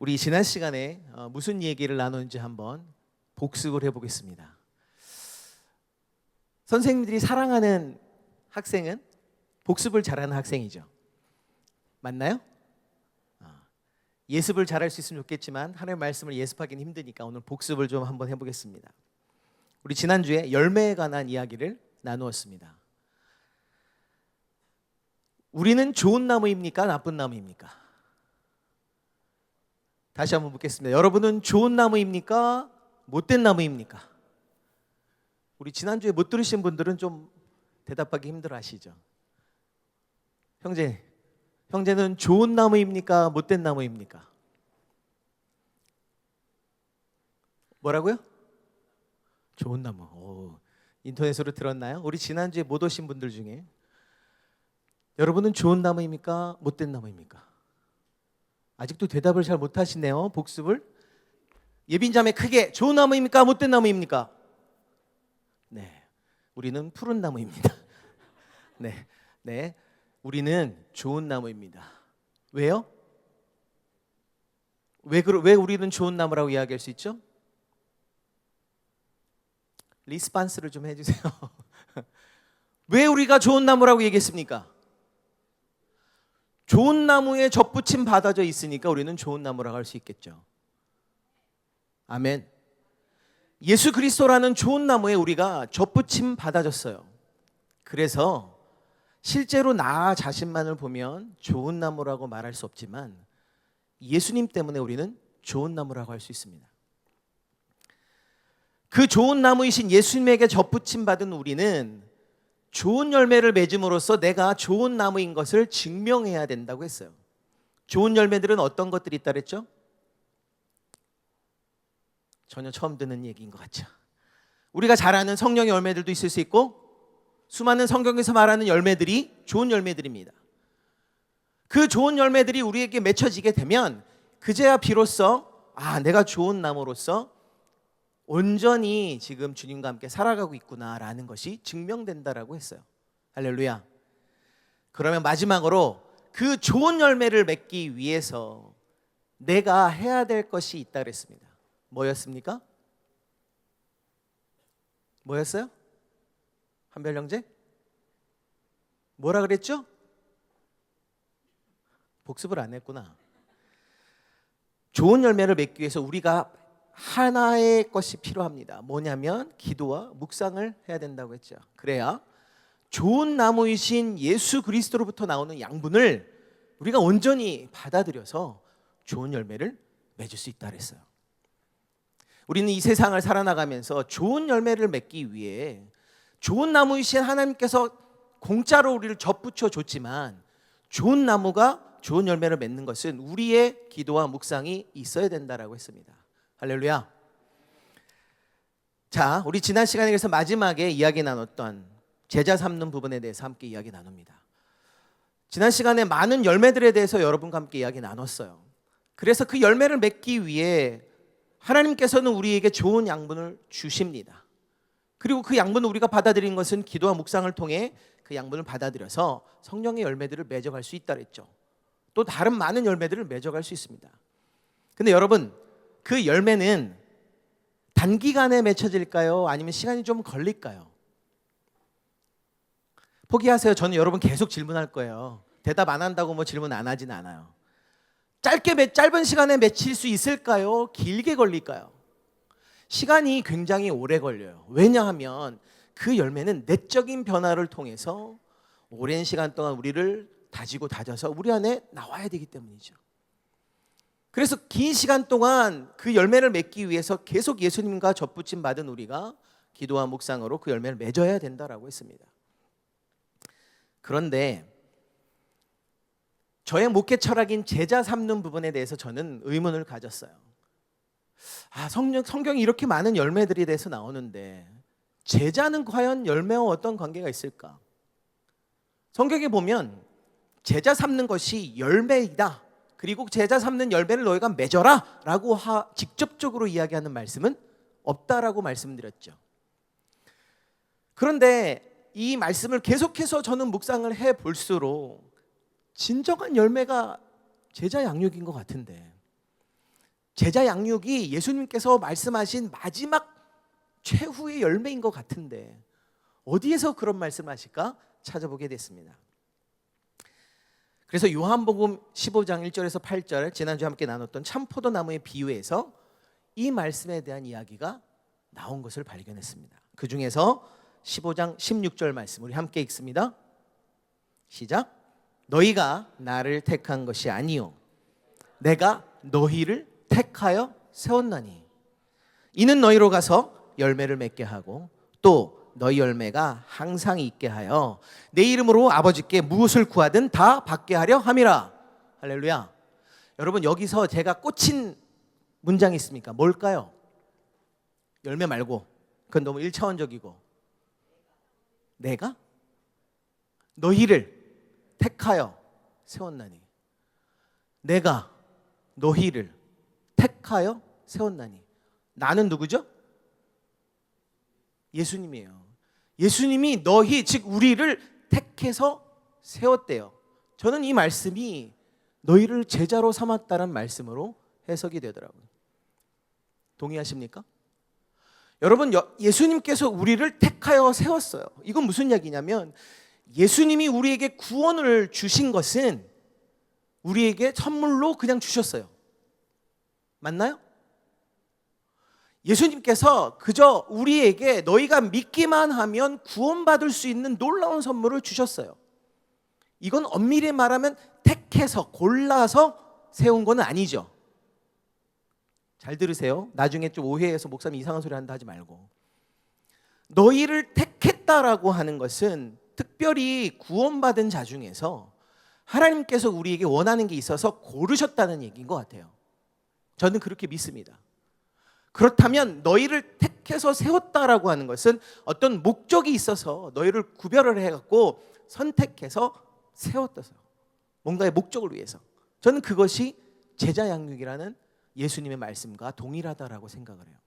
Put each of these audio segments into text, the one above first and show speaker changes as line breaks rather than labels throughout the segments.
우리 지난 시간에 무슨 얘기를 나눴는지 한번 복습을 해보겠습니다. 선생님들이 사랑하는 학생은 복습을 잘하는 학생이죠. 맞나요? 예습을 잘할 수 있으면 좋겠지만 하나님의 말씀을 예습하기는 힘드니까 오늘 복습을 좀 한번 해보겠습니다. 우리 지난주에 열매에 관한 이야기를 나누었습니다. 우리는 좋은 나무입니까? 나쁜 나무입니까? 다시 한번 묻겠습니다. 여러분은 좋은 나무입니까? 못된 나무입니까? 우리 지난주에 못 들으신 분들은 좀 대답하기 힘들어 하시죠. 형제는 좋은 나무입니까? 못된 나무입니까? 뭐라고요? 좋은 나무. 인터넷으로 들었나요? 우리 지난주에 못 오신 분들 중에 여러분은 좋은 나무입니까? 못된 나무입니까? 아직도 대답을 잘 못하시네요. 복습을. 예빈자매 크게 좋은 나무입니까? 못된 나무입니까? 네, 우리는 푸른 나무입니다. 네, 우리는 좋은 나무입니다. 왜요? 왜 우리는 좋은 나무라고 이야기할 수 있죠? 리스판스를 좀 해주세요. 왜 우리가 좋은 나무라고 얘기했습니까? 좋은 나무에 접붙임 받아져 있으니까 우리는 좋은 나무라고 할 수 있겠죠. 아멘. 예수 그리스도라는 좋은 나무에 우리가 접붙임 받아졌어요. 그래서 실제로 나 자신만을 보면 좋은 나무라고 말할 수 없지만 예수님 때문에 우리는 좋은 나무라고 할 수 있습니다. 그 좋은 나무이신 예수님에게 접붙임 받은 우리는 좋은 열매를 맺음으로써 내가 좋은 나무인 것을 증명해야 된다고 했어요. 좋은 열매들은 어떤 것들이 있다 그랬죠? 전혀 처음 듣는 얘기인 것 같죠. 우리가 잘 아는 성령의 열매들도 있을 수 있고 수많은 성경에서 말하는 열매들이 좋은 열매들입니다. 그 좋은 열매들이 우리에게 맺혀지게 되면 그제야 비로소 내가 좋은 나무로서 온전히 지금 주님과 함께 살아가고 있구나라는 것이 증명된다라고 했어요. 할렐루야. 그러면 마지막으로 그 좋은 열매를 맺기 위해서 내가 해야 될 것이 있다 그랬습니다. 뭐였습니까? 뭐였어요? 한별 형제? 뭐라 그랬죠? 복습을 안 했구나. 좋은 열매를 맺기 위해서 우리가 하나의 것이 필요합니다. 뭐냐면 기도와 묵상을 해야 된다고 했죠. 그래야 좋은 나무이신 예수 그리스도로부터 나오는 양분을 우리가 온전히 받아들여서 좋은 열매를 맺을 수 있다 그랬어요. 우리는 이 세상을 살아나가면서 좋은 열매를 맺기 위해 좋은 나무이신 하나님께서 공짜로 우리를 접붙여 줬지만 좋은 나무가 좋은 열매를 맺는 것은 우리의 기도와 묵상이 있어야 된다라고 했습니다. 할렐루야. 자, 우리 지난 시간에 그래서 마지막에 이야기 나눴던 제자 삼는 부분에 대해서 함께 이야기 나눕니다. 지난 시간에 많은 열매들에 대해서 여러분과 함께 이야기 나눴어요. 그래서 그 열매를 맺기 위해 하나님께서는 우리에게 좋은 양분을 주십니다. 그리고 그 양분을 우리가 받아들인 것은 기도와 묵상을 통해 그 양분을 받아들여서 성령의 열매들을 맺어갈 수 있다 그랬죠. 또 다른 많은 열매들을 맺어갈 수 있습니다. 근데 여러분, 그 열매는 단기간에 맺혀질까요? 아니면 시간이 좀 걸릴까요? 포기하세요. 저는 여러분 계속 질문할 거예요. 대답 안 한다고 뭐 질문 안 하진 않아요. 짧은 시간에 맺힐 수 있을까요? 길게 걸릴까요? 시간이 굉장히 오래 걸려요. 왜냐하면 그 열매는 내적인 변화를 통해서 오랜 시간 동안 우리를 다지고 다져서 우리 안에 나와야 되기 때문이죠. 그래서 긴 시간 동안 그 열매를 맺기 위해서 계속 예수님과 접붙임 받은 우리가 기도와 묵상으로 그 열매를 맺어야 된다라고 했습니다. 그런데 저의 목회 철학인 제자 삼는 부분에 대해서 저는 의문을 가졌어요. 성경이 이렇게 많은 열매들에 대해서 나오는데 제자는 과연 열매와 어떤 관계가 있을까? 성경에 보면 제자 삼는 것이 열매이다. 그리고 제자 삼는 열매를 너희가 맺어라 라고 직접적으로 이야기하는 말씀은 없다라고 말씀드렸죠. 그런데 이 말씀을 계속해서 저는 묵상을 해볼수록 진정한 열매가 제자 양육인 것 같은데 제자 양육이 예수님께서 말씀하신 마지막 최후의 열매인 것 같은데 어디에서 그런 말씀하실까 찾아보게 됐습니다. 그래서 요한복음 15장 1절에서 8절, 지난주에 함께 나눴던 참포도나무의 비유에서 이 말씀에 대한 이야기가 나온 것을 발견했습니다. 그 중에서 15장 16절 말씀 우리 함께 읽습니다. 시작. 너희가 나를 택한 것이 아니요 내가 너희를 택하여 세웠나니 이는 너희로 가서 열매를 맺게 하고 또 너희 열매가 항상 있게 하여 내 이름으로 아버지께 무엇을 구하든 다 받게 하려 함이라. 할렐루야. 여러분, 여기서 제가 꽂힌 문장이 있습니까? 뭘까요? 열매 말고, 그건 너무 1차원적이고, 내가 너희를 택하여 세웠나니, 내가 너희를 택하여 세웠나니. 나는 누구죠? 예수님이에요. 예수님이 너희, 즉 우리를 택해서 세웠대요. 저는 이 말씀이 너희를 제자로 삼았다는 말씀으로 해석이 되더라고요. 동의하십니까? 여러분, 예수님께서 우리를 택하여 세웠어요. 이건 무슨 이야기냐면 예수님이 우리에게 구원을 주신 것은 우리에게 선물로 그냥 주셨어요. 맞나요? 예수님께서 그저 우리에게 너희가 믿기만 하면 구원받을 수 있는 놀라운 선물을 주셨어요. 이건 엄밀히 말하면 택해서 골라서 세운 건 아니죠. 잘 들으세요. 나중에 좀 오해해서 목사님 이상한 소리 한다 하지 말고, 너희를 택했다라고 하는 것은 특별히 구원받은 자 중에서 하나님께서 우리에게 원하는 게 있어서 고르셨다는 얘기인 것 같아요. 저는 그렇게 믿습니다. 그렇다면 너희를 택해서 세웠다라고 하는 것은 어떤 목적이 있어서 너희를 구별을 해갖고 선택해서 세웠다서 뭔가의 목적을 위해서. 저는 그것이 제자 양육이라는 예수님의 말씀과 동일하다라고 생각을 해요.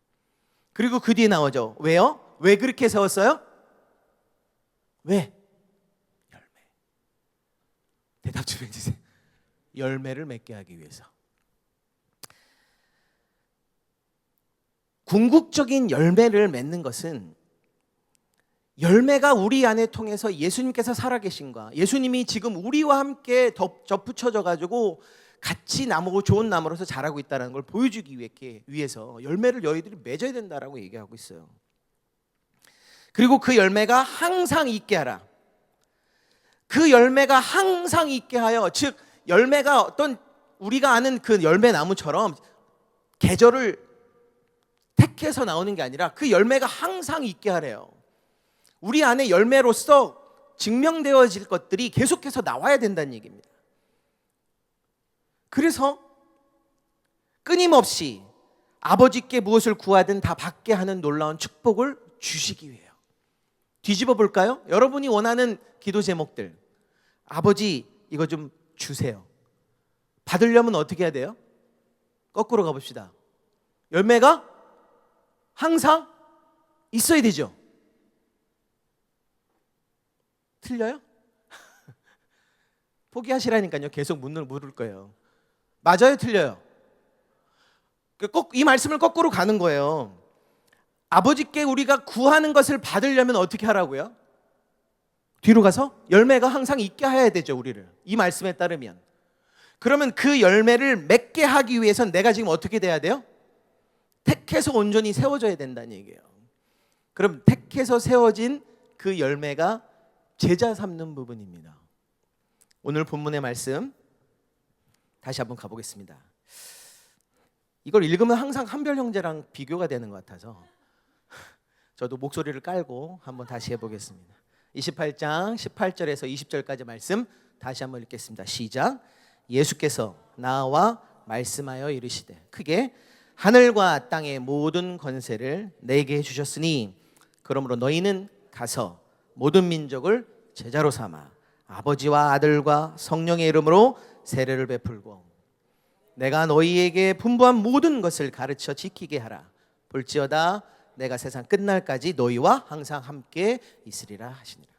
그리고 그 뒤에 나오죠. 왜요? 왜 그렇게 세웠어요? 왜? 열매. 대답 좀 해주세요. 열매를 맺게 하기 위해서. 궁극적인 열매를 맺는 것은 열매가 우리 안에 통해서 예수님께서 살아계신가, 예수님이 지금 우리와 함께 접붙여져 가지고 같이 나무고 좋은 나무로서 자라고 있다는 걸 보여주기 위해서 열매를 너희들이 맺어야 된다라고 얘기하고 있어요. 그리고 그 열매가 항상 있게 하라. 그 열매가 항상 있게 하여, 즉 열매가 어떤 우리가 아는 그 열매 나무처럼 계절을 택해서 나오는 게 아니라 그 열매가 항상 있게 하래요. 우리 안에 열매로서 증명되어질 것들이 계속해서 나와야 된다는 얘기입니다. 그래서 끊임없이 아버지께 무엇을 구하든 다 받게 하는 놀라운 축복을 주시기 위해요. 뒤집어 볼까요? 여러분이 원하는 기도 제목들, 아버지 이거 좀 주세요. 받으려면 어떻게 해야 돼요? 거꾸로 가봅시다. 열매가 항상 있어야 되죠. 틀려요? 포기하시라니까요. 계속 물을 거예요. 맞아요, 틀려요? 꼭 이 말씀을 거꾸로 가는 거예요. 아버지께 우리가 구하는 것을 받으려면 어떻게 하라고요? 뒤로 가서 열매가 항상 있게 해야 되죠, 우리를. 이 말씀에 따르면. 그러면 그 열매를 맺게 하기 위해서는 내가 지금 어떻게 돼야 돼요? 택해서 온전히 세워져야 된다는 얘기예요. 그럼 택해서 세워진 그 열매가 제자 삼는 부분입니다. 오늘 본문의 말씀 다시 한번 가보겠습니다. 이걸 읽으면 항상 한별 형제랑 비교가 되는 것 같아서 저도 목소리를 깔고 한번 다시 해보겠습니다. 28장 18절에서 20절까지 말씀 다시 한번 읽겠습니다. 시작. 예수께서 나와 말씀하여 이르시되 크게 하늘과 땅의 모든 권세를 내게 주셨으니 그러므로 너희는 가서 모든 민족을 제자로 삼아 아버지와 아들과 성령의 이름으로 세례를 베풀고 내가 너희에게 분부한 모든 것을 가르쳐 지키게 하라. 볼지어다 내가 세상 끝날까지 너희와 항상 함께 있으리라 하시니라.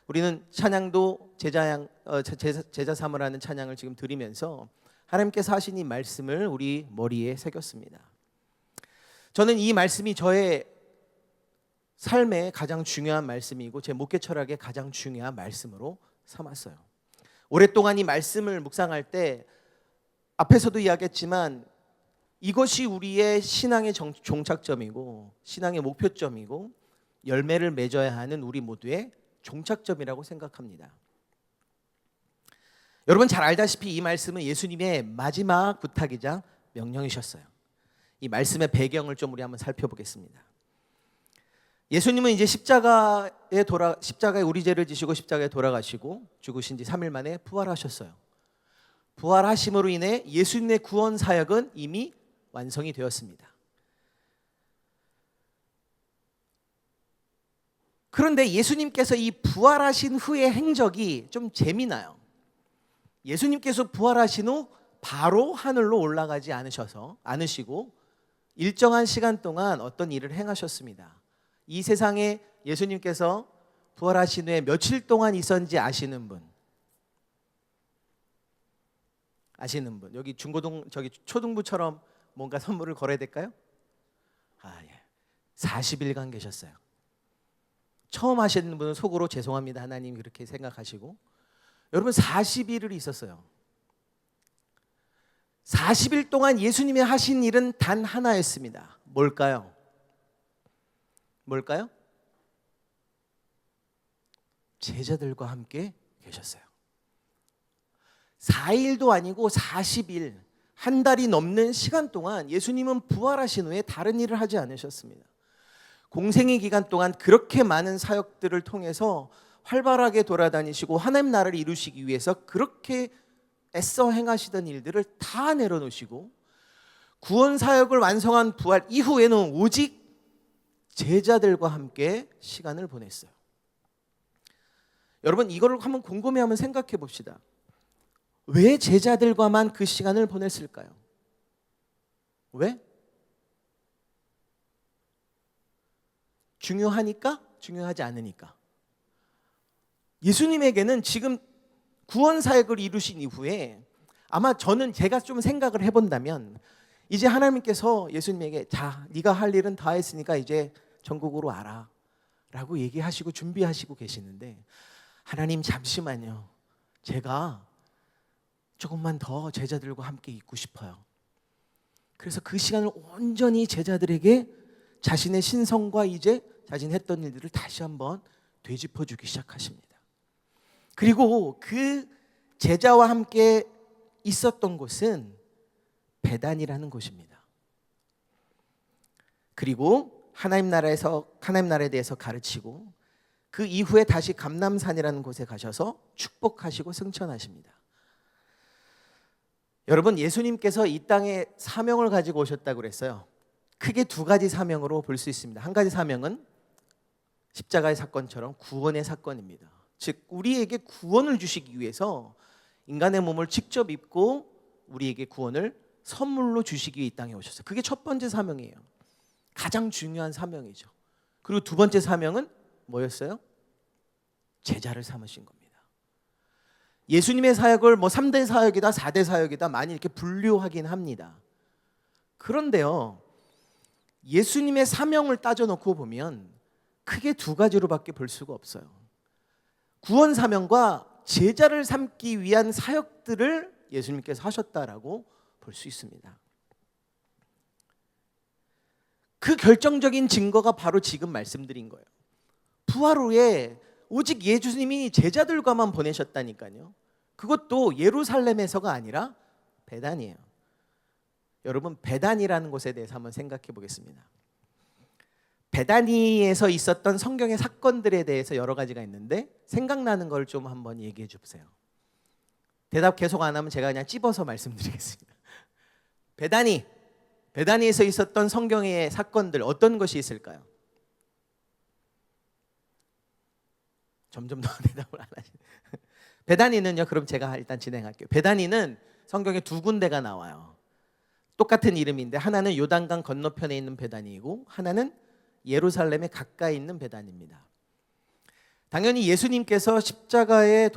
우리는 찬양도 제자 삼으라는 찬양을 지금 드리면서 하나님께서 하신 이 말씀을 우리 머리에 새겼습니다. 저는 이 말씀이 저의 삶의 가장 중요한 말씀이고 제 목회 철학의 가장 중요한 말씀으로 삼았어요. 오랫동안 이 말씀을 묵상할 때 앞에서도 이야기했지만 이것이 우리의 신앙의 종착점이고 신앙의 목표점이고 열매를 맺어야 하는 우리 모두의 종착점이라고 생각합니다. 여러분 잘 알다시피 이 말씀은 예수님의 마지막 부탁이자 명령이셨어요. 이 말씀의 배경을 좀 우리 한번 살펴보겠습니다. 예수님은 이제 십자가에 우리 죄를 지시고 십자가에 돌아가시고 죽으신 지 3일 만에 부활하셨어요. 부활하심으로 인해 예수님의 구원 사역은 이미 완성이 되었습니다. 그런데 예수님께서 이 부활하신 후의 행적이 좀 재미나요. 예수님께서 부활하신 후 바로 하늘로 올라가지 않으시고 일정한 시간 동안 어떤 일을 행하셨습니다. 이 세상에 예수님께서 부활하신 후에 며칠 동안 있었는지 아시는 분? 여기 저기 초등부처럼 뭔가 선물을 걸어야 될까요? 40일간 계셨어요. 처음 하시는 분은 속으로 죄송합니다 하나님 그렇게 생각하시고, 여러분 40일을 있었어요. 40일 동안 예수님이 하신 일은 단 하나였습니다. 뭘까요? 제자들과 함께 계셨어요. 4일도 아니고 40일, 한 달이 넘는 시간 동안 예수님은 부활하신 후에 다른 일을 하지 않으셨습니다. 공생의 기간 동안 그렇게 많은 사역들을 통해서 활발하게 돌아다니시고 하나님 나라를 이루시기 위해서 그렇게 애써 행하시던 일들을 다 내려놓으시고 구원 사역을 완성한 부활 이후에는 오직 제자들과 함께 시간을 보냈어요. 여러분 이거를 한번 곰곰이 한번 생각해 봅시다. 왜 제자들과만 그 시간을 보냈을까요? 왜? 중요하니까? 중요하지 않으니까? 예수님에게는 지금 구원 사역을 이루신 이후에 아마 제가 좀 생각을 해본다면 이제 하나님께서 예수님에게 자, 네가 할 일은 다 했으니까 이제 천국으로 와라 라고 얘기하시고 준비하시고 계시는데, 하나님 잠시만요, 제가 조금만 더 제자들과 함께 있고 싶어요. 그래서 그 시간을 온전히 제자들에게 자신의 신성과 이제 자신 했던 일들을 다시 한번 되짚어주기 시작하십니다. 그리고 그 제자와 함께 있었던 곳은 베단이라는 곳입니다. 그리고 하나님 나라에 대해서 가르치고 그 이후에 다시 감람산이라는 곳에 가셔서 축복하시고 승천하십니다. 여러분 예수님께서 이 땅에 사명을 가지고 오셨다고 그랬어요. 크게 두 가지 사명으로 볼 수 있습니다. 한 가지 사명은 십자가의 사건처럼 구원의 사건입니다. 즉 우리에게 구원을 주시기 위해서 인간의 몸을 직접 입고 우리에게 구원을 선물로 주시기 위해 이 땅에 오셨어요. 그게 첫 번째 사명이에요. 가장 중요한 사명이죠. 그리고 두 번째 사명은 뭐였어요? 제자를 삼으신 겁니다. 예수님의 사역을 3대 사역이다 4대 사역이다 많이 이렇게 분류하긴 합니다. 그런데요, 예수님의 사명을 따져놓고 보면 크게 두 가지로밖에 볼 수가 없어요. 구원 사명과 제자를 삼기 위한 사역들을 예수님께서 하셨다라고 볼 수 있습니다. 그 결정적인 증거가 바로 지금 말씀드린 거예요. 부활 후에 오직 예수님이 제자들과만 보내셨다니까요. 그것도 예루살렘에서가 아니라 베단이에요. 여러분 베단이라는 곳에 대해서 한번 생각해 보겠습니다. 베다니에서 있었던 성경의 사건들에 대해서 여러 가지가 있는데 생각나는 걸 좀 한번 얘기해 주세요. 대답 계속 안 하면 제가 그냥 찝어서 말씀드리겠습니다. 베다니에서 있었던 성경의 사건들 어떤 것이 있을까요? 점점 더 대답을 안 하시네. 베다니는요, 그럼 제가 일단 진행할게요. 베다니는 성경에 두 군데가 나와요. 똑같은 이름인데 하나는 요단강 건너편에 있는 베다니이고 하나는 예루살렘에 가까이 있는 베다니입니다. 당연히 예수님께서 십자가에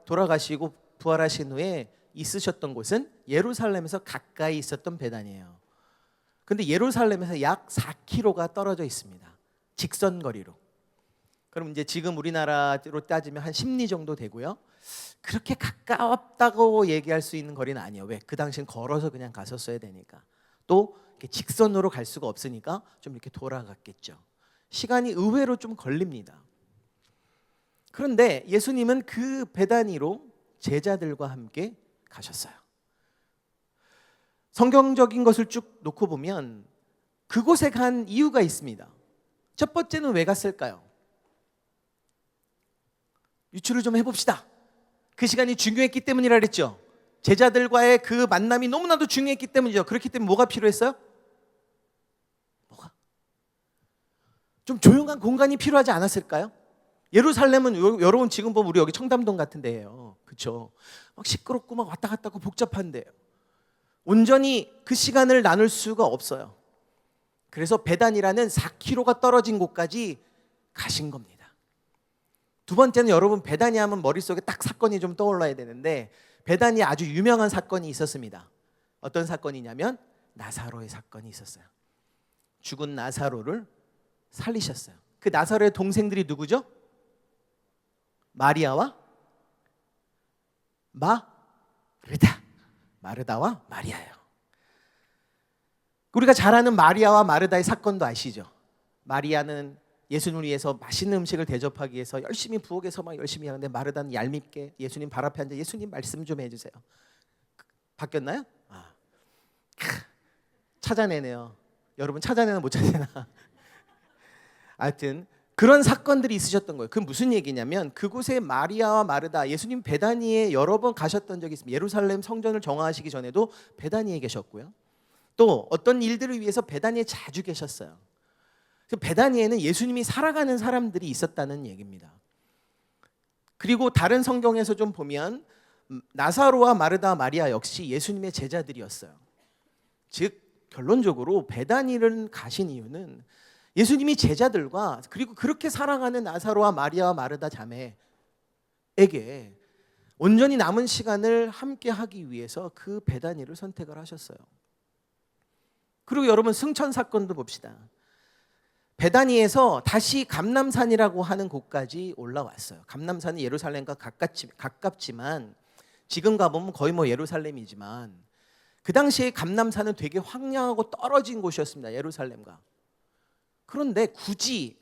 돌아가시고 부활하신 후에 있으셨던 곳은 예루살렘에서 가까이 있었던 베단이에요. 근데 예루살렘에서 약 4km가 떨어져 있습니다. 직선 거리로. 그럼 이제 지금 우리나라로 따지면 한 10리 정도 되고요. 그렇게 가까웠다고 얘기할 수 있는 거리는 아니에요. 왜? 그 당시엔 걸어서 그냥 갔었어야 되니까. 또 이렇게 직선으로 갈 수가 없으니까 좀 이렇게 돌아갔겠죠. 시간이 의외로 좀 걸립니다. 그런데 예수님은 그 베다니로 제자들과 함께 가셨어요. 성경적인 것을 쭉 놓고 보면 그곳에 간 이유가 있습니다. 첫 번째는 왜 갔을까요? 유추를 좀 해봅시다. 그 시간이 중요했기 때문이라 그랬죠. 제자들과의 그 만남이 너무나도 중요했기 때문이죠. 그렇기 때문에 뭐가 필요했어요? 뭐가? 좀 조용한 공간이 필요하지 않았을까요? 예루살렘은 여러분 지금 보면 우리 여기 청담동 같은 데예요. 그렇죠? 막 시끄럽고 막 왔다 갔다 하고 복잡한데요. 온전히 그 시간을 나눌 수가 없어요. 그래서 베단이라는 4km가 떨어진 곳까지 가신 겁니다. 두 번째는 여러분 베다니 하면 머릿속에 딱 사건이 좀 떠올라야 되는데 베다니에 아주 유명한 사건이 있었습니다. 어떤 사건이냐면 나사로의 사건이 있었어요. 죽은 나사로를 살리셨어요. 그 나사로의 동생들이 누구죠? 마리아와 마르다. 마르다와 마리아예요. 우리가 잘 아는 마리아와 마르다의 사건도 아시죠? 마리아는 예수님을 위해서 맛있는 음식을 대접하기 위해서 열심히 부엌에서 막 열심히 하는데 마르다는 얄밉게 예수님 발 앞에 앉아 예수님 말씀 좀 해주세요. 바뀌었나요? 찾아내네요. 여러분 찾아내나 못 찾아내나. 하여튼 그런 사건들이 있으셨던 거예요. 그건 무슨 얘기냐면 그곳에 마리아와 마르다, 예수님 베다니에 여러 번 가셨던 적이 있습니다. 예루살렘 성전을 정화하시기 전에도 베다니에 계셨고요. 또 어떤 일들을 위해서 베다니에 자주 계셨어요. 베다니에는 예수님이 살아가는 사람들이 있었다는 얘기입니다. 그리고 다른 성경에서 좀 보면 나사로와 마르다, 마리아 역시 예수님의 제자들이었어요. 즉 결론적으로 베다니를 가신 이유는 예수님이 제자들과 그리고 그렇게 사랑하는 나사로와 마리아와 마르다 자매에게 온전히 남은 시간을 함께 하기 위해서 그 베다니를 선택을 하셨어요. 그리고 여러분 승천 사건도 봅시다. 베다니에서 다시 감람산이라고 하는 곳까지 올라왔어요. 감람산은 예루살렘과 가깝지만 지금 가보면 거의 뭐 예루살렘이지만 그 당시에 감람산은 되게 황량하고 떨어진 곳이었습니다. 예루살렘과. 그런데 굳이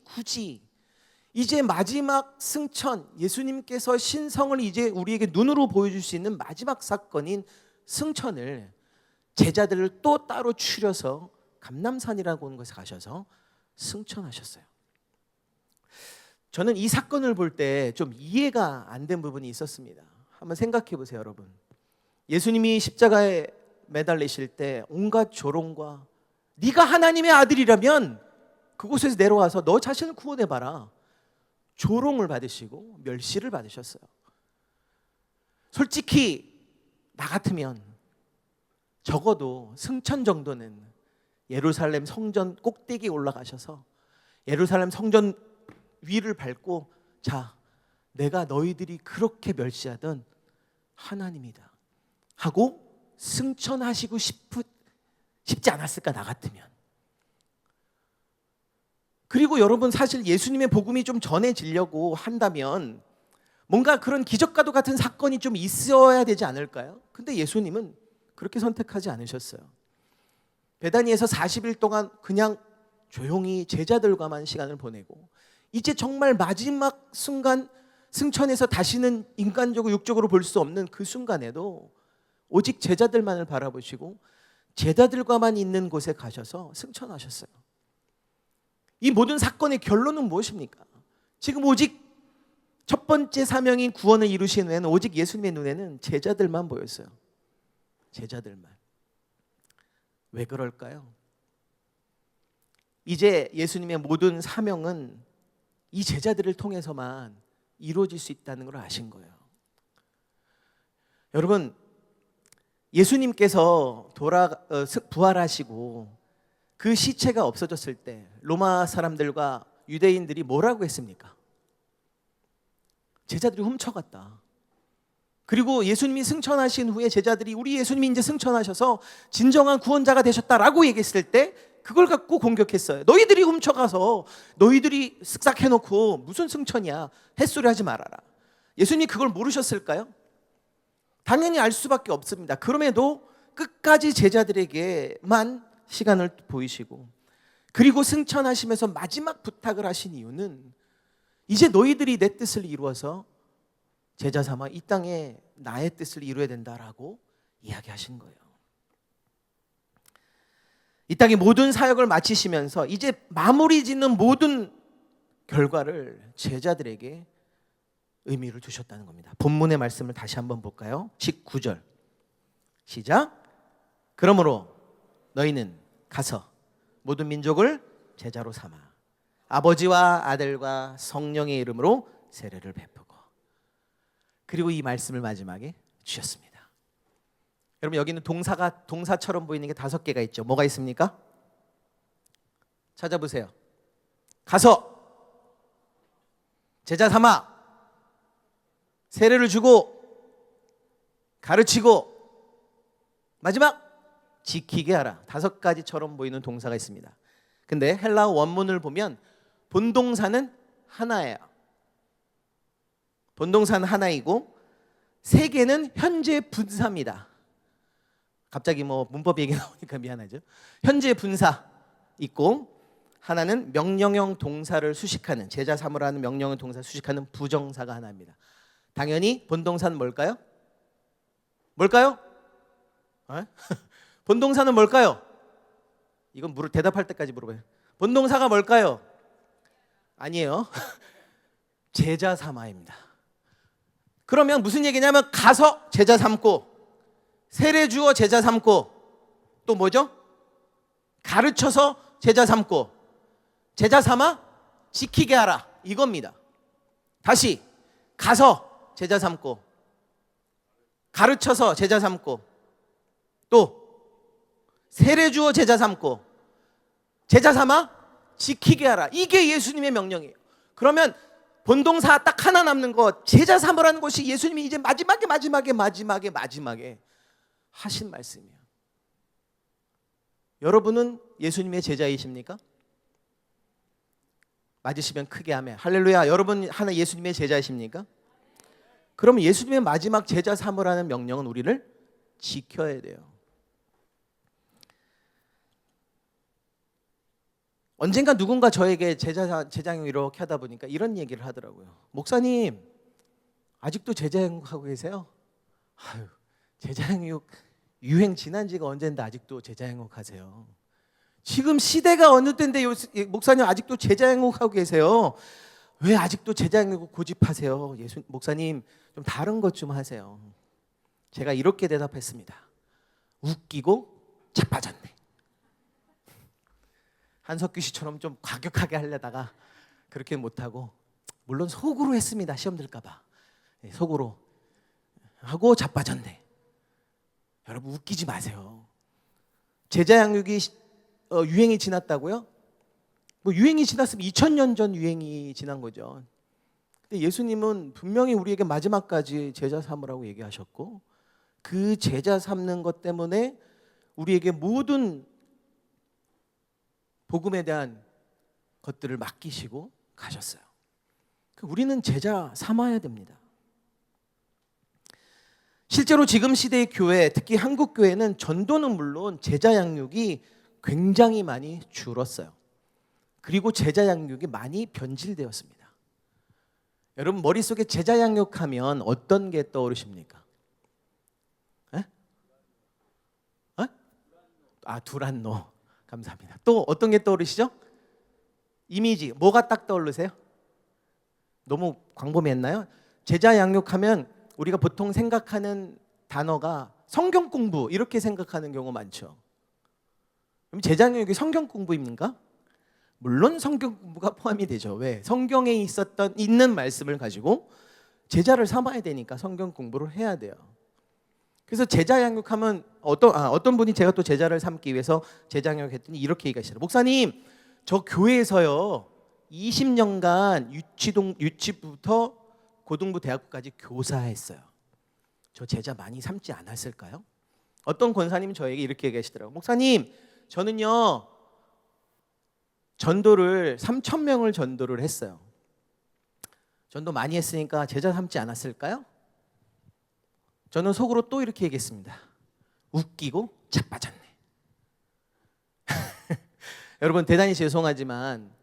이제 마지막 승천, 예수님께서 신성을 이제 우리에게 눈으로 보여줄 수 있는 마지막 사건인 승천을 제자들을 또 따로 추려서 감람산이라고 하는 곳에 가셔서 승천하셨어요. 저는 이 사건을 볼 때 좀 이해가 안 된 부분이 있었습니다. 한번 생각해 보세요, 여러분. 예수님이 십자가에 매달리실 때 온갖 조롱과 네가 하나님의 아들이라면 그곳에서 내려와서 너 자신을 구원해봐라. 조롱을 받으시고 멸시를 받으셨어요. 솔직히 나 같으면 적어도 승천 정도는 예루살렘 성전 꼭대기에 올라가셔서 예루살렘 성전 위를 밟고 자, 내가 너희들이 그렇게 멸시하던 하나님이다 하고 승천하시고 싶지 않았을까, 나 같으면. 그리고 여러분 사실 예수님의 복음이 좀 전해지려고 한다면 뭔가 그런 기적과도 같은 사건이 좀 있어야 되지 않을까요? 근데 예수님은 그렇게 선택하지 않으셨어요. 베다니에서 40일 동안 그냥 조용히 제자들과만 시간을 보내고 이제 정말 마지막 순간 승천해서 다시는 인간적으로 육적으로 볼 수 없는 그 순간에도 오직 제자들만을 바라보시고 제자들과만 있는 곳에 가셔서 승천하셨어요. 이 모든 사건의 결론은 무엇입니까? 지금 오직 첫 번째 사명인 구원을 이루신 후에는 오직 예수님의 눈에는 제자들만 보였어요. 제자들만. 왜 그럴까요? 이제 예수님의 모든 사명은 이 제자들을 통해서만 이루어질 수 있다는 걸 아신 거예요. 여러분, 예수님께서 부활하시고 그 시체가 없어졌을 때 로마 사람들과 유대인들이 뭐라고 했습니까? 제자들이 훔쳐갔다. 그리고 예수님이 승천하신 후에 제자들이 우리 예수님이 이제 승천하셔서 진정한 구원자가 되셨다라고 얘기했을 때 그걸 갖고 공격했어요. 너희들이 훔쳐가서 너희들이 쓱싹해놓고 무슨 승천이야, 햇소리 하지 말아라. 예수님이 그걸 모르셨을까요? 당연히 알 수밖에 없습니다. 그럼에도 끝까지 제자들에게만 시간을 보이시고, 그리고 승천하시면서 마지막 부탁을 하신 이유는 이제 너희들이 내 뜻을 이루어서 제자 삼아 이 땅에 나의 뜻을 이루어야 된다라고 이야기하신 거예요. 이 땅의 모든 사역을 마치시면서 이제 마무리 짓는 모든 결과를 제자들에게 의미를 두셨다는 겁니다. 본문의 말씀을 다시 한번 볼까요? 19절 시작. 그러므로 너희는 가서 모든 민족을 제자로 삼아 아버지와 아들과 성령의 이름으로 세례를 베푸고, 그리고 이 말씀을 마지막에 주셨습니다. 여러분, 여기는 동사처럼 보이는 게 5개가 있죠. 뭐가 있습니까? 찾아보세요. 가서, 제자 삼아, 세례를 주고, 가르치고, 마지막 지키게 하라. 5가지처럼 보이는 동사가 있습니다. 근데 헬라어 원문을 보면 본동사는 하나예요. 본동사는 하나이고 3개는 현재 분사입니다. 갑자기 문법 얘기 나오니까 미안하죠. 현재 분사 있고, 하나는 명령형 동사를 수식하는, 제자 삼으라는 명령형 동사 수식하는 부정사가 하나입니다. 당연히 본동사는 뭘까요? 뭘까요? 본동사는 뭘까요? 이건 대답할 때까지 물어봐요. 본동사가 뭘까요? 아니에요. 제자 삼아입니다. 그러면 무슨 얘기냐면 가서 제자 삼고, 세례 주어 제자 삼고, 또 뭐죠? 가르쳐서 제자 삼고, 제자 삼아 지키게 하라, 이겁니다. 다시 가서 제자 삼고, 가르쳐서 제자 삼고, 또 세례 주어 제자 삼고, 제자 삼아 지키게 하라. 이게 예수님의 명령이에요. 그러면 본동사 딱 하나 남는 거, 제자 삼으라는 것이 예수님이 이제 마지막에 하신 말씀이에요. 여러분은 예수님의 제자이십니까? 맞으시면 크게 아멘. 할렐루야. 여러분 하나 예수님의 제자이십니까? 그러면 예수님의 마지막 제자 삼으라는 명령은 우리를 지켜야 돼요. 언젠가 누군가 저에게 제자형 이렇게 하다 보니까 이런 얘기를 하더라고요. 목사님, 아직도 제자형하고 계세요? 아유, 제자형 유행 지난 지가 언젠데 아직도 제자형 하세요? 지금 시대가 어느 때인데 목사님 아직도 제자형 하고 계세요? 왜 아직도 제자형 고집하세요? 목사님 좀 다른 것 좀 하세요. 제가 이렇게 대답했습니다. 웃기고 자빠졌네. 한석규 씨처럼 좀 과격하게 하려다가 그렇게 못하고, 물론 속으로 했습니다. 시험 들까봐. 속으로 하고 자빠졌네. 여러분 웃기지 마세요. 제자 양육이 유행이 지났다고요? 유행이 지났으면 2000년 전 유행이 지난 거죠. 근데 예수님은 분명히 우리에게 마지막까지 제자 삼으라고 얘기하셨고, 그 제자 삼는 것 때문에 우리에게 모든 복음에 대한 것들을 맡기시고 가셨어요. 우리는 제자 삼아야 됩니다. 실제로 지금 시대의 교회, 특히 한국 교회는 전도는 물론 제자 양육이 굉장히 많이 줄었어요. 그리고 제자 양육이 많이 변질되었습니다. 여러분 머릿속에 제자 양육하면 어떤 게 떠오르십니까? 두란노. 감사합니다. 또 어떤 게 떠오르시죠? 이미지, 뭐가 딱 떠오르세요? 너무 광범위했나요? 제자 양육하면 우리가 보통 생각하는 단어가 성경 공부, 이렇게 생각하는 경우 많죠. 그럼 제자 양육이 성경 공부입니까? 물론 성경 공부가 포함이 되죠. 왜? 성경에 있는 말씀을 가지고 제자를 삼아야 되니까 성경 공부를 해야 돼요. 그래서 제자 양육하면 어떤 분이 제가 또 제자를 삼기 위해서 제자 양육했더니 이렇게 얘기하시더라고요. 목사님, 저 교회에서요 20년간 유치부부터 고등부 대학교까지 교사했어요. 저 제자 많이 삼지 않았을까요? 어떤 권사님이 저에게 이렇게 얘기하시더라고요. 목사님, 저는요 전도를 3,000명을 전도를 했어요. 전도 많이 했으니까 제자 삼지 않았을까요? 저는 속으로 또 이렇게 얘기했습니다. 웃기고 자빠졌네. 여러분 대단히 죄송하지만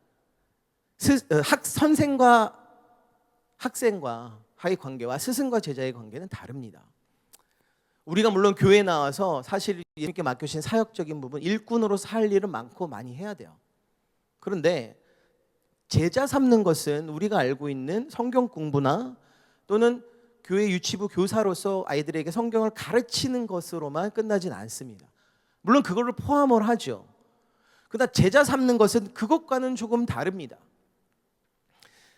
선생과 학생과 의 관계와 스승과 제자의 관계는 다릅니다. 우리가 물론 교회에 나와서 사실 예수님께 맡겨주신 사역적인 부분, 일꾼으로서 할 일은 많고 많이 해야 돼요. 그런데 제자 삼는 것은 우리가 알고 있는 성경 공부나 또는 교회 유치부 교사로서 아이들에게 성경을 가르치는 것으로만 끝나진 않습니다. 물론 그거를 포함을 하죠. 그러나 제자 삼는 것은 그것과는 조금 다릅니다.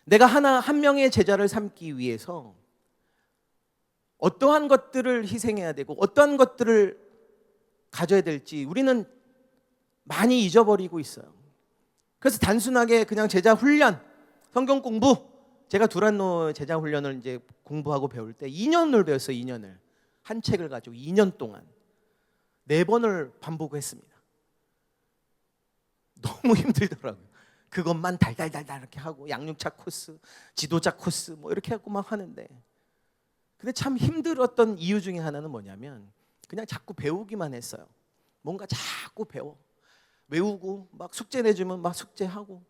내가 한 명의 제자를 삼기 위해서 어떠한 것들을 희생해야 되고 어떠한 것들을 가져야 될지 우리는 많이 잊어버리고 있어요. 그래서 단순하게 그냥 제자 훈련, 성경 공부, 제가 두란노 제자 훈련을 이제 공부하고 배울 때 2년을 배웠어요. 2년을. 한 책을 가지고 2년 동안 4번을 반복했습니다. 너무 힘들더라고요. 그것만 달달달달 이렇게 하고 양육차 코스, 지도자 코스 뭐 이렇게 하고 막 하는데, 근데 참 힘들었던 이유 중에 하나는 뭐냐면 그냥 자꾸 배우기만 했어요. 뭔가 자꾸 외우고 막 숙제 내주면 막 숙제하고.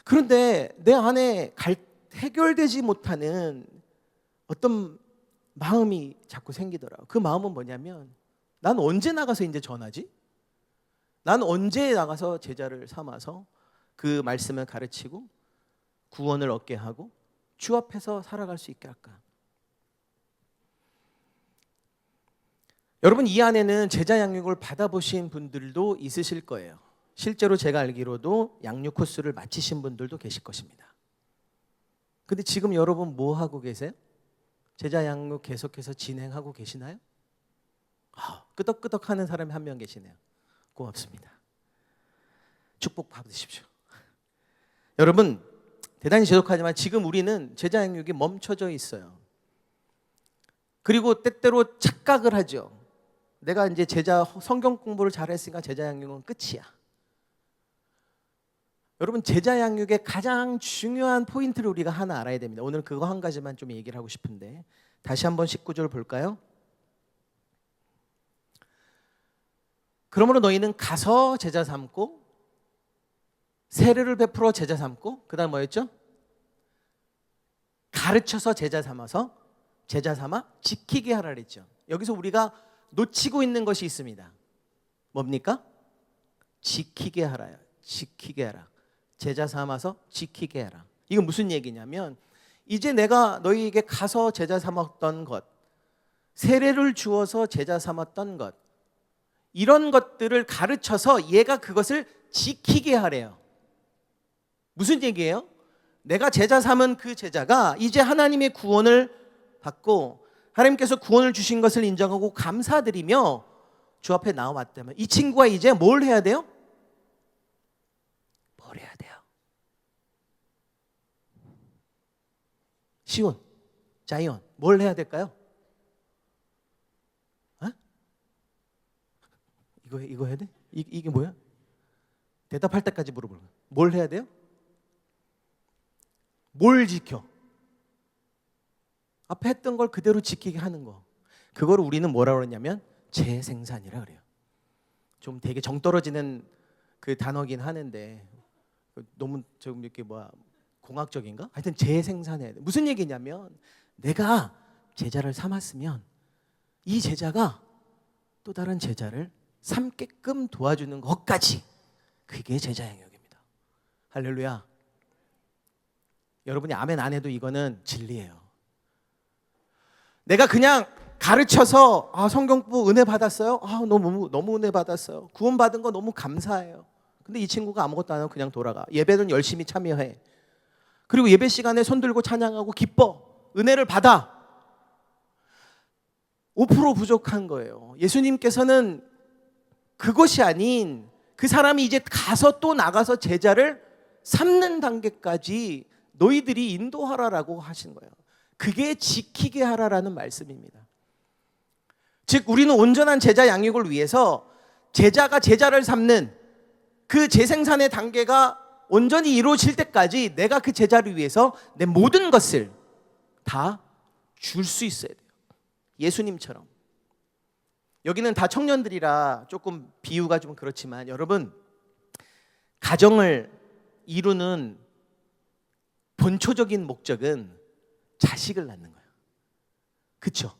그런데 내 안에 해결되지 못하는 어떤 마음이 자꾸 생기더라고요. 그 마음은 뭐냐면 난 언제 나가서 이제 전하지? 난 언제 나가서 제자를 삼아서 그 말씀을 가르치고 구원을 얻게 하고 주 앞에서 살아갈 수 있게 할까? 여러분 이 안에는 제자 양육을 받아보신 분들도 있으실 거예요. 실제로 제가 알기로도 양육 코스를 마치신 분들도 계실 것입니다. 근데 지금 여러분 뭐 하고 계세요? 제자 양육 계속해서 진행하고 계시나요? 끄덕끄덕 하는 사람이 한 명 계시네요. 고맙습니다. 축복 받으십시오. 여러분 대단히 죄송하지만 지금 우리는 제자 양육이 멈춰져 있어요. 그리고 때때로 착각을 하죠. 내가 이제 성경 공부를 잘했으니까 제자 양육은 끝이야. 여러분 제자 양육의 가장 중요한 포인트를 우리가 하나 알아야 됩니다. 오늘 그거 한 가지만 좀 얘기를 하고 싶은데 다시 한번 19절 볼까요? 그러므로 너희는 가서 제자 삼고 세례를 베풀어 제자 삼고 그 다음 뭐였죠? 가르쳐서 제자 삼아서 제자 삼아 지키게 하라 그랬죠. 여기서 우리가 놓치고 있는 것이 있습니다. 뭡니까? 지키게 하라요. 지키게 하라. 제자 삼아서 지키게 하라. 이건 무슨 얘기냐면 이제 내가 너희에게 가서 제자 삼았던 것, 세례를 주어서 제자 삼았던 것, 이런 것들을 가르쳐서 얘가 그것을 지키게 하래요. 무슨 얘기예요? 내가 제자 삼은 그 제자가 이제 하나님의 구원을 받고 하나님께서 구원을 주신 것을 인정하고 감사드리며 주 앞에 나와왔다면 이 친구가 이제 뭘 해야 돼요? 뭘 해야 돼요? 시온, 자이온 뭘 해야 될까요? 이거 해야 돼? 이게 뭐야? 대답할 때까지 물어보는 거야. 뭘 해야 돼요? 뭘 지켜? 앞에 했던 걸 그대로 지키게 하는 거. 그걸 우리는 뭐라고 그러냐면 재생산이라 그래요. 좀 되게 정 떨어지는 그 단어긴 하는데 너무 좀 이렇게 공학적인가? 하여튼 재생산해야 돼. 무슨 얘기냐면 내가 제자를 삼았으면 이 제자가 또 다른 제자를 삼게끔 도와주는 것까지, 그게 제자 양육입니다. 할렐루야. 여러분이 아멘 안 해도 이거는 진리예요. 내가 그냥 가르쳐서 성경 공부 은혜 받았어요? 너무 은혜 받았어요. 구원 받은 거 너무 감사해요. 근데 이 친구가 아무것도 안 하고 그냥 돌아가. 예배는 열심히 참여해. 그리고 예배 시간에 손 들고 찬양하고 기뻐. 은혜를 받아. 5% 부족한 거예요. 예수님께서는 그것이 아닌 그 사람이 이제 가서 또 나가서 제자를 삼는 단계까지 너희들이 인도하라라고 하신 거예요. 그게 지키게 하라라는 말씀입니다. 즉 우리는 온전한 제자 양육을 위해서 제자가 제자를 삼는 그 재생산의 단계가 온전히 이루어질 때까지 내가 그 제자를 위해서 내 모든 것을 다 줄 수 있어야 돼요. 예수님처럼. 여기는 다 청년들이라 조금 비유가 좀 그렇지만 여러분, 가정을 이루는 본초적인 목적은 자식을 낳는 거예요. 그렇죠?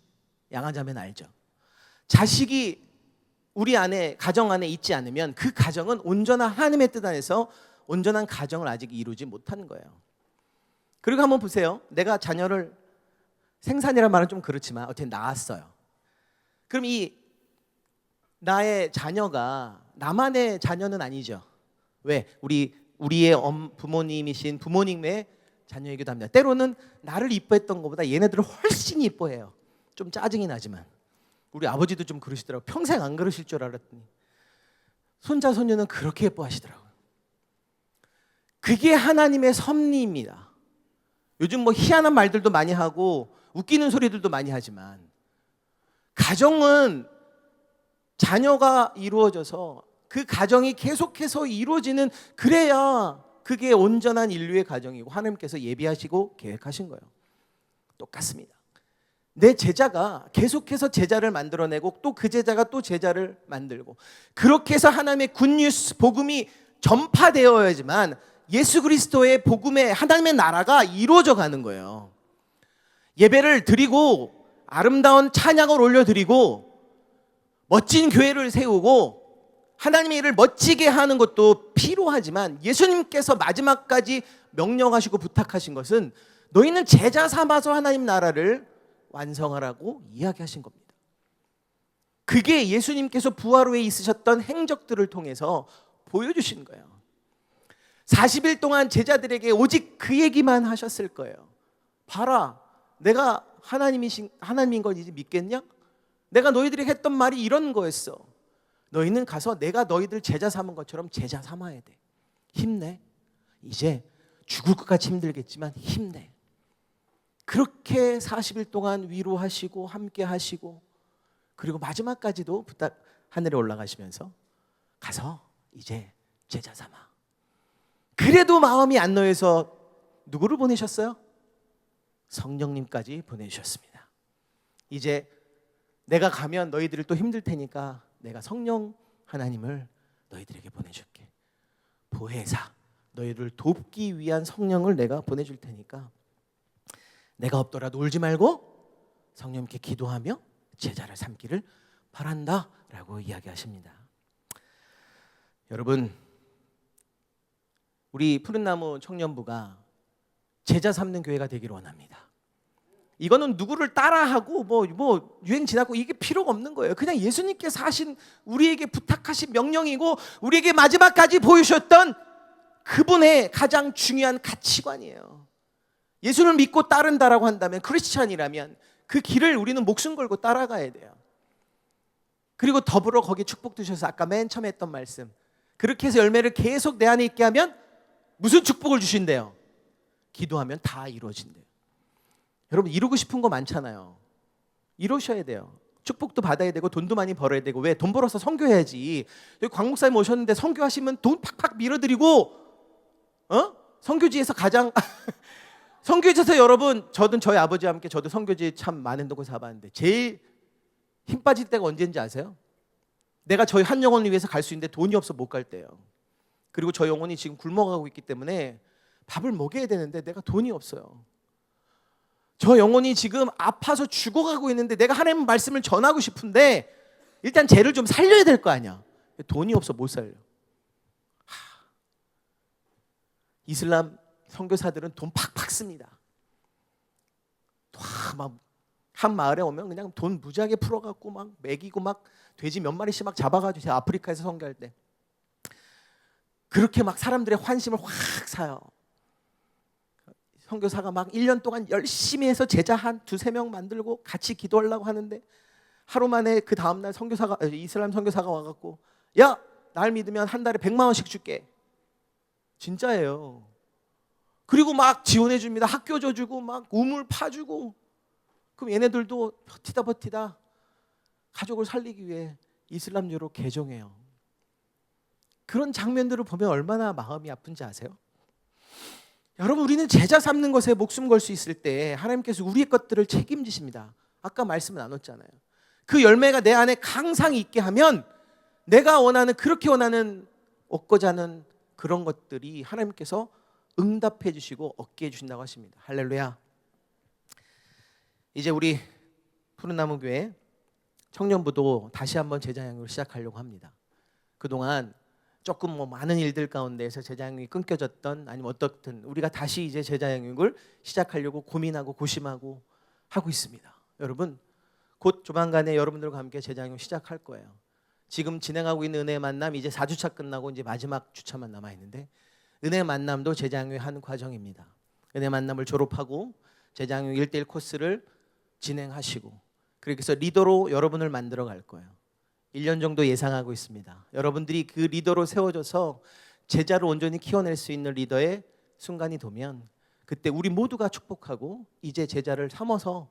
양아자매는 알죠? 자식이 우리 안에, 가정 안에 있지 않으면 그 가정은 온전한 하나님의 뜻 안에서 온전한 가정을 아직 이루지 못하는 거예요. 그리고 한번 보세요. 내가 자녀를, 생산이라는 말은 좀 그렇지만 어쨌든 낳았어요. 그럼 이 나의 자녀가 나만의 자녀는 아니죠. 왜? 우리의 부모님이신 부모님의 자녀이기도 합니다. 때로는 나를 이뻐했던 것보다 얘네들을 훨씬 이뻐해요. 좀 짜증이 나지만. 우리 아버지도 좀 그러시더라고요. 평생 안 그러실 줄 알았더니 손자 손녀는 그렇게 예뻐하시더라고요. 그게 하나님의 섭리입니다. 요즘 뭐 희한한 말들도 많이 하고 웃기는 소리들도 많이 하지만 가정은 자녀가 이루어져서 그 가정이 계속해서 이루어지는, 그래야 그게 온전한 인류의 가정이고 하나님께서 예비하시고 계획하신 거예요. 똑같습니다. 내 제자가 계속해서 제자를 만들어내고 또 그 제자가 또 제자를 만들고, 그렇게 해서 하나님의 굿뉴스, 복음이 전파되어야지만 예수 그리스도의 복음의 하나님의 나라가 이루어져 가는 거예요. 예배를 드리고 아름다운 찬양을 올려드리고 멋진 교회를 세우고 하나님의 일을 멋지게 하는 것도 필요하지만 예수님께서 마지막까지 명령하시고 부탁하신 것은 너희는 제자 삼아서 하나님 나라를 완성하라고 이야기하신 겁니다. 그게 예수님께서 부활 후에 있으셨던 행적들을 통해서 보여주신 거예요. 40일 동안 제자들에게 오직 그 얘기만 하셨을 거예요. 봐라, 내가 하나님인 걸 이제 믿겠냐? 내가 너희들에게 했던 말이 이런 거였어. 너희는 가서 내가 너희들 제자 삼은 것처럼 제자 삼아야 돼. 힘내. 이제 죽을 것 같이 힘들겠지만 힘내. 그렇게 40일 동안 위로하시고 함께 하시고, 그리고 마지막까지도 부탁, 하늘에 올라가시면서 가서 이제 제자 삼아. 그래도 마음이 안 놓여서 누구를 보내셨어요? 성령님까지 보내주셨습니다. 이제 내가 가면 너희들이 또 힘들 테니까 내가 성령 하나님을 너희들에게 보내줄게. 보혜사, 너희를 돕기 위한 성령을 내가 보내줄 테니까 내가 없더라도 울지 말고 성령님께 기도하며 제자를 삼기를 바란다 라고 이야기하십니다. 여러분, 우리 푸른나무 청년부가 제자 삼는 교회가 되기를 원합니다. 이거는 누구를 따라하고 뭐 유행 지나고 이게 필요가 없는 거예요. 그냥 예수님께서 하신, 우리에게 부탁하신 명령이고 우리에게 마지막까지 보여주셨던 그분의 가장 중요한 가치관이에요. 예수를 믿고 따른다라고 한다면, 크리스찬이라면 그 길을 우리는 목숨 걸고 따라가야 돼요. 그리고 더불어 거기에 축복 주셔서 아까 맨 처음에 했던 말씀, 그렇게 해서 열매를 계속 내 안에 있게 하면 무슨 축복을 주신대요? 기도하면 다 이루어진대요. 여러분, 이루고 싶은 거 많잖아요. 이루셔야 돼요. 축복도 받아야 되고 돈도 많이 벌어야 되고. 왜? 돈 벌어서 선교해야지. 여기 광 목사님 오셨는데 선교하시면 돈 팍팍 밀어드리고, 선교지에서 가장 선교지에서, 여러분, 저희 아버지와 함께 저도 선교지 참 많은 곳에 가봤는데 제일 힘 빠질 때가 언제인지 아세요? 내가 저희 한 영혼을 위해서 갈 수 있는데 돈이 없어 못 갈 때요. 그리고 저 영혼이 지금 굶어가고 있기 때문에 밥을 먹여야 되는데 내가 돈이 없어요. 저 영혼이 지금 아파서 죽어가고 있는데 내가 하나님 말씀을 전하고 싶은데 일단 쟤를 좀 살려야 될 거 아니야. 돈이 없어 못 살려. 이슬람 선교사들은 돈 팍팍 씁니다. 막 한 마을에 오면 그냥 돈 무지하게 풀어갖고 막 먹이고 막 돼지 몇 마리씩 막 잡아가지고, 제가 아프리카에서 선교할 때 그렇게 막 사람들의 환심을 확 사요. 선교사가 막 1년 동안 열심히 해서 제자 한 2-3명 만들고 같이 기도하려고 하는데 하루 만에 그 다음날 이슬람 선교사가 와갖고, 야, 날 믿으면 한 달에 100만 원씩 줄게. 진짜예요. 그리고 막 지원해 줍니다. 학교 줘주고 막 우물 파주고. 그럼 얘네들도 버티다 가족을 살리기 위해 이슬람교로 개종해요. 그런 장면들을 보면 얼마나 마음이 아픈지 아세요? 여러분, 우리는 제자 삼는 것에 목숨 걸 수 있을 때 하나님께서 우리의 것들을 책임지십니다. 아까 말씀 나눴잖아요. 그 열매가 내 안에 항상 있게 하면 내가 원하는, 그렇게 원하는, 얻고자 하는 그런 것들이 하나님께서 응답해 주시고 얻게 해 주신다고 하십니다. 할렐루야. 이제 우리 푸른나무 교회 청년부도 다시 한번 제자 양육을 시작하려고 합니다. 그동안 조금 많은 일들 가운데에서 제자 양육이 끊겨졌던, 아니면 어떻든 우리가 다시 이제 제자 양육을 시작하려고 고민하고 고심하고 하고 있습니다. 여러분, 곧 조만간에 여러분들과 함께 제자 양육 시작할 거예요. 지금 진행하고 있는 은혜 만남 이제 4주차 끝나고 이제 마지막 주차만 남아 있는데, 은혜 만남도 제자 양육의 한 과정입니다. 은혜 만남을 졸업하고 제자 양육 1:1 코스를 진행하시고, 그래서 리더로 여러분을 만들어 갈 거예요. 1년 정도 예상하고 있습니다. 여러분들이 그 리더로 세워져서 제자를 온전히 키워낼 수 있는 리더의 순간이 되면, 그때 우리 모두가 축복하고 이제 제자를 삼아서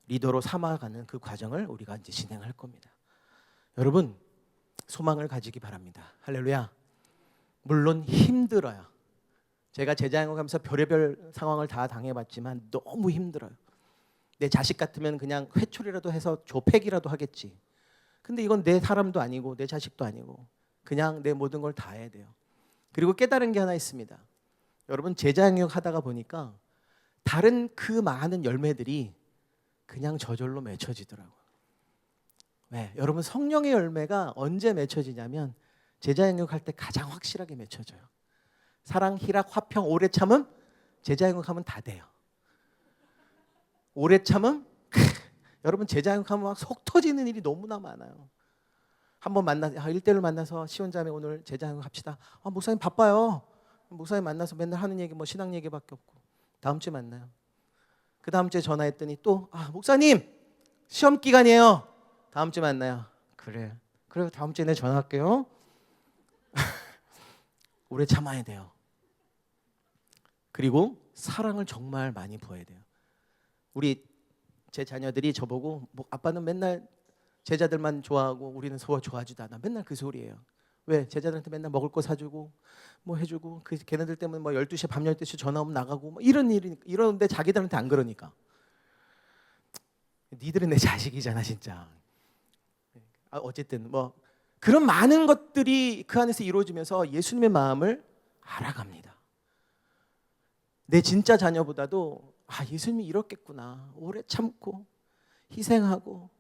리더로 삼아가는 그 과정을 우리가 이제 진행할 겁니다. 여러분, 소망을 가지기 바랍니다. 할렐루야. 물론 힘들어요. 제가 제자 양육하면서 별의별 상황을 다 당해봤지만 너무 힘들어요. 내 자식 같으면 그냥 회초리라도 해서 조팩이라도 하겠지. 근데 이건 내 사람도 아니고 내 자식도 아니고 그냥 내 모든 걸 다 해야 돼요. 그리고 깨달은 게 하나 있습니다. 여러분, 제자 양육 하다가 보니까 다른 그 많은 열매들이 그냥 저절로 맺혀지더라고요. 왜? 여러분, 성령의 열매가 언제 맺혀지냐면 제자 양육할 때 가장 확실하게 맺혀져요. 사랑, 희락, 화평, 오래 참음, 제자 양육하면 다 돼요. 오래 참음, 여러분, 제자 양육하면 막 속 터지는 일이 너무나 많아요. 한번 만나서 1:1로 만나서 시원자매 오늘 제자 양육 합시다. 목사님 바빠요. 목사님 만나서 맨날 하는 얘기 뭐 신앙 얘기밖에 없고. 다음 주에 만나요. 그 다음 주에 전화했더니 또 목사님 시험 기간이에요. 다음 주에 만나요. 그래 다음 주에 내가 전화할게요. 오래 참아야 돼요. 그리고 사랑을 정말 많이 부어야 돼요. 우리 제 자녀들이 저보고 아빠는 맨날 제자들만 좋아하고 우리는 서로 좋아하지도 않아. 맨날 그 소리예요. 왜? 제자들한테 맨날 먹을 거 사주고 뭐 해주고, 그 걔네들 때문에 뭐 12시에 밤 12시 전화 오면 나가고 뭐 이런 일이 이러는데 자기들한테 안 그러니까. 니들은 내 자식이잖아 진짜. 어쨌든 뭐 그런 많은 것들이 그 안에서 이루어지면서 예수님의 마음을 알아갑니다. 내 진짜 자녀보다도 예수님이 이렇겠구나. 오래 참고 희생하고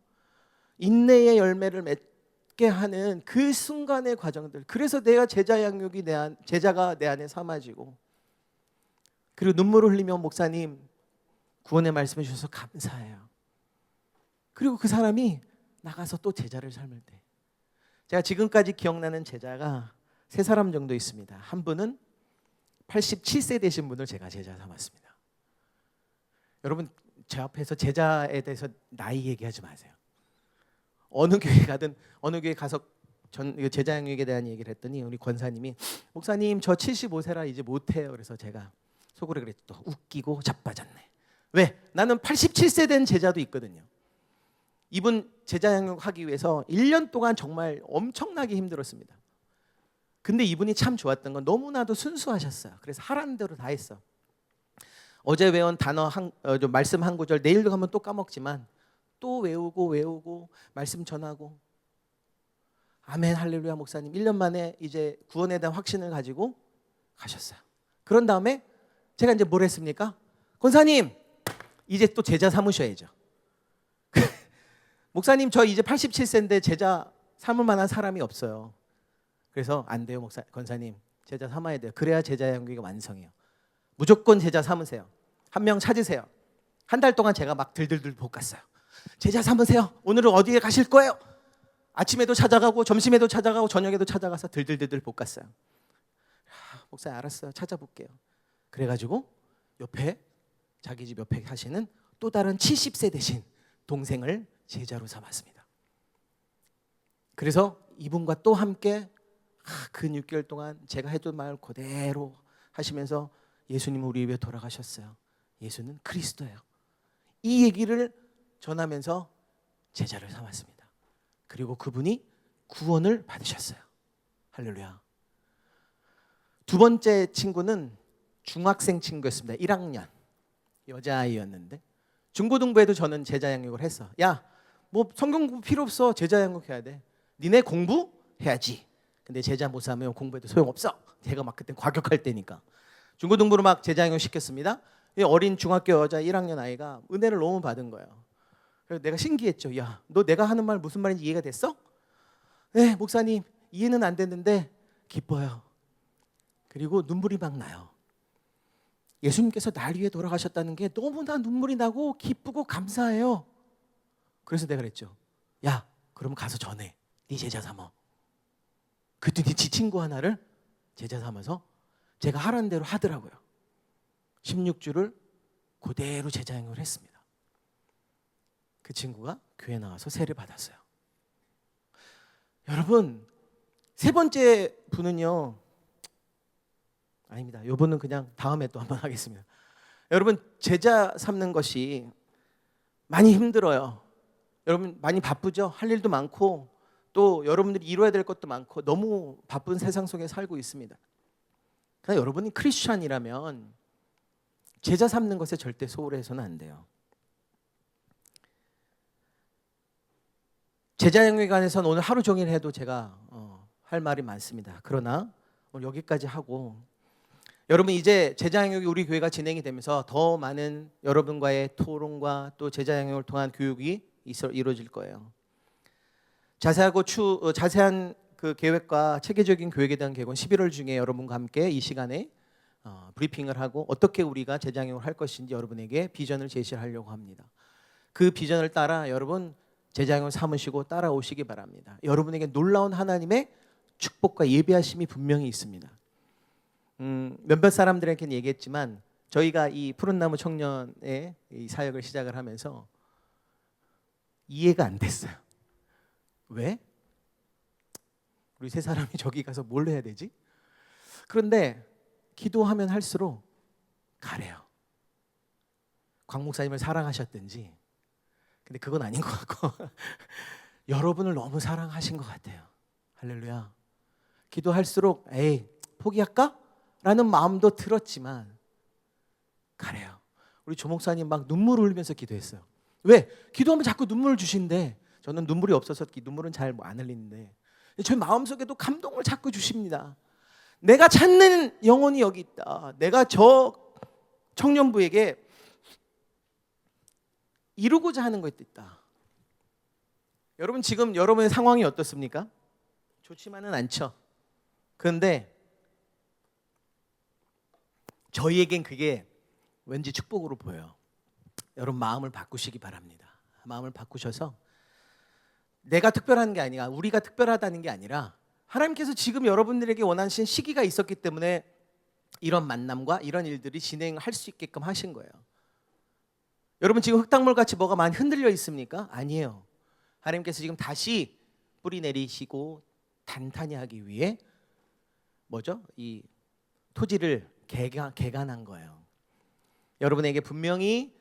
인내의 열매를 맺게 하는 그 순간의 과정들. 그래서 내가 제자 양육이 제자가 내 안에 삼아지고, 그리고 눈물을 흘리며 목사님 구원의 말씀해 주셔서 감사해요. 그리고 그 사람이 나가서 또 제자를 삶을 때, 제가 지금까지 기억나는 제자가 3사람 정도 있습니다. 한 분은 87세 되신 분을 제가 제자 삼았습니다. 여러분, 제 앞에서 제자에 대해서 나이 얘기하지 마세요. 어느 교회 가든 어느 교회 가서 제자 양육에 대한 얘기를 했더니 우리 권사님이 목사님 저 75세라 이제 못해요. 그래서 제가 속으로 그랬죠. 웃기고 자빠졌네. 왜? 나는 87세 된 제자도 있거든요. 이분 제자 양육하기 위해서 1년 동안 정말 엄청나게 힘들었습니다. 근데 이분이 참 좋았던 건 너무나도 순수하셨어요. 그래서 하라는 대로 다 했어. 어제 외운 단어 말씀 한 구절 내일도 가면 또 까먹지만 또 외우고 말씀 전하고, 아멘 할렐루야. 목사님 1년 만에 이제 구원에 대한 확신을 가지고 가셨어요. 그런 다음에 제가 이제 뭘 했습니까? 권사님 이제 또 제자 삼으셔야죠. 목사님 저 이제 87세인데 제자 삼을 만한 사람이 없어요. 그래서 안 돼요 권사님, 제자 삼아야 돼요. 그래야 제자 양육이 완성해요. 무조건 제자 삼으세요. 한 명 찾으세요. 한 달 동안 제가 막 들들들 볶았어요. 제자 삼으세요. 오늘은 어디에 가실 거예요? 아침에도 찾아가고 점심에도 찾아가고 저녁에도 찾아가서 들들들들 볶았어요. 목사님 알았어요. 찾아볼게요. 그래가지고 옆에 자기 집 옆에 사시는 또 다른 70세 되신 동생을 제자로 삼았습니다. 그래서 이분과 또 함께 그 6개월 동안 제가 해준 말 그대로 하시면서 예수님은 우리 위해 돌아가셨어요. 예수는 그리스도예요. 이 얘기를 전하면서 제자를 삼았습니다. 그리고 그분이 구원을 받으셨어요. 할렐루야. 두 번째 친구는 중학생 친구였습니다. 1학년 여자아이였는데 중고등부에도 저는 제자 양육을 했어. 야, 뭐 성경 공부 필요 없어. 제자 양육해야 돼. 니네 공부해야지. 근데 제자 못 삼으면 공부해도 소용없어. 제가 막 그때 과격할 때니까 중고등부로 막 제자 양육 시켰습니다. 이 어린 중학교 여자 1학년 아이가 은혜를 너무 받은 거예요. 그래서 내가 신기했죠. 야, 너 내가 하는 말 무슨 말인지 이해가 됐어? 네, 목사님 이해는 안 됐는데 기뻐요. 그리고 눈물이 막 나요. 예수님께서 날 위해 돌아가셨다는 게 너무나 눈물이 나고 기쁘고 감사해요. 그래서 내가 그랬죠. 야, 그럼 가서 전해. 네 제자 삼어. 그랬더니 지 친구 하나를 제자 삼아서 제가 하라는 대로 하더라고요. 16주를 그대로 제자 양육을 했습니다. 그 친구가 교회 나와서 세례 받았어요. 여러분, 세 번째 분은요. 아닙니다. 이분은 그냥 다음에 또 한번 하겠습니다. 여러분, 제자 삼는 것이 많이 힘들어요. 여러분 많이 바쁘죠? 할 일도 많고 또 여러분들이 이루어야 될 것도 많고 너무 바쁜 세상 속에 살고 있습니다. 그러나 여러분이 크리스찬이라면 제자 삼는 것에 절대 소홀해서는 안 돼요. 제자 양육에 관해서는 오늘 하루 종일 해도 제가 할 말이 많습니다. 그러나 오늘 여기까지 하고 여러분 이제 제자 양육이 우리 교회가 진행이 되면서 더 많은 여러분과의 토론과 또 제자 양육을 통한 교육이 이루어질 거예요. 자세한 그 계획과 체계적인 교육에 대한 계획은 11월 중에 여러분과 함께 이 시간에 브리핑을 하고 어떻게 우리가 제자 양육을 할 것인지 여러분에게 비전을 제시하려고 합니다. 그 비전을 따라 여러분 제자 양육을 삼으시고 따라오시기 바랍니다. 여러분에게 놀라운 하나님의 축복과 예비하심이 분명히 있습니다. 몇몇 사람들에게는 얘기했지만 저희가 이 푸른나무 청년의 이 사역을 시작을 하면서 이해가 안 됐어요. 왜? 우리 세 사람이 저기 가서 뭘 해야 되지? 그런데 기도하면 할수록 가래요. 광 목사님을 사랑하셨든지 근데 그건 아닌 것 같고 여러분을 너무 사랑하신 것 같아요. 할렐루야. 기도할수록 에이 포기할까? 라는 마음도 들었지만 가래요. 우리 조 목사님 막 눈물을 흘리면서 기도했어요. 왜? 기도하면 자꾸 눈물을 주신대. 저는 눈물이 없어서 눈물은 잘 안 흘리는데 제 마음속에도 감동을 자꾸 주십니다. 내가 찾는 영혼이 여기 있다. 내가 저 청년부에게 이루고자 하는 것도 있다. 여러분 지금 여러분의 상황이 어떻습니까? 좋지만은 않죠. 그런데 저희에겐 그게 왠지 축복으로 보여요. 여러분 마음을 바꾸시기 바랍니다. 마음을 바꾸셔서 내가 특별한 게 아니라 우리가 특별하다는 게 아니라 하나님께서 지금 여러분들에게 원하신 시기가 있었기 때문에 이런 만남과 이런 일들이 진행할 수 있게끔 하신 거예요. 여러분 지금 흙탕물 같이 뭐가 많이 흔들려 있습니까? 아니에요. 하나님께서 지금 다시 뿌리 내리시고 단단히 하기 위해 뭐죠? 이 토지를 개간한 거예요. 여러분에게 분명히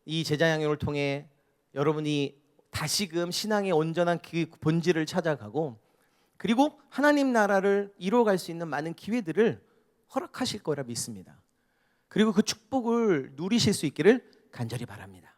이 제자 양육을 통해 여러분이 다시금 신앙의 온전한 그 본질을 찾아가고 그리고 하나님 나라를 이루어갈 수 있는 많은 기회들을 허락하실 거라 믿습니다. 그리고 그 축복을 누리실 수 있기를 간절히 바랍니다.